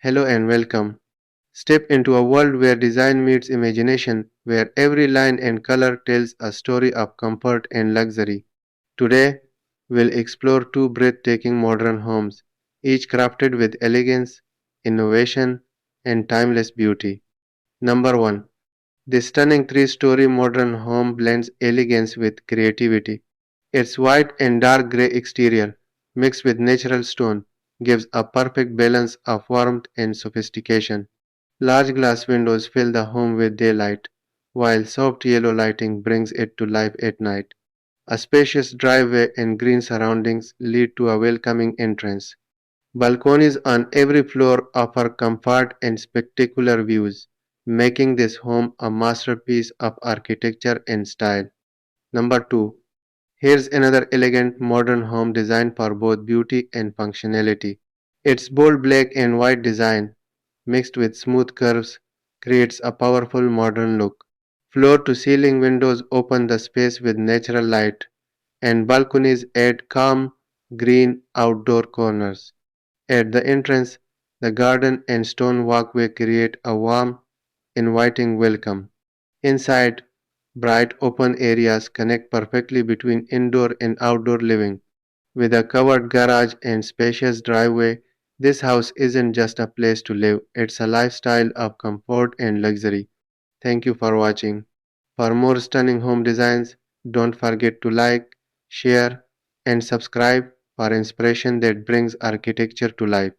Hello and welcome. Step into a world where design meets imagination, where every line and color tells a story of comfort and luxury. Today, we'll explore two breathtaking modern homes, each crafted with elegance, innovation, and timeless beauty. Number 1. This stunning three-story modern home blends elegance with creativity. Its white and dark gray exterior, mixed with natural stone, gives a perfect balance of warmth and sophistication. Large glass windows fill the home with daylight, while soft yellow lighting brings it to life at night. A spacious driveway and green surroundings lead to a welcoming entrance. Balconies on every floor offer comfort and spectacular views, making this home a masterpiece of architecture and style. Number 2. Here's another elegant modern home designed for both beauty and functionality. Its bold black and white design, mixed with smooth curves, creates a powerful modern look. Floor to ceiling windows open the space with natural light, and balconies add calm, green outdoor corners. At the entrance, the garden and stone walkway create a warm, inviting welcome. Inside, bright open areas connect perfectly between indoor and outdoor living. With a covered garage and spacious driveway, this house isn't just a place to live, it's a lifestyle of comfort and luxury. Thank you for watching. For more stunning home designs, don't forget to like, share, and subscribe for inspiration that brings architecture to life.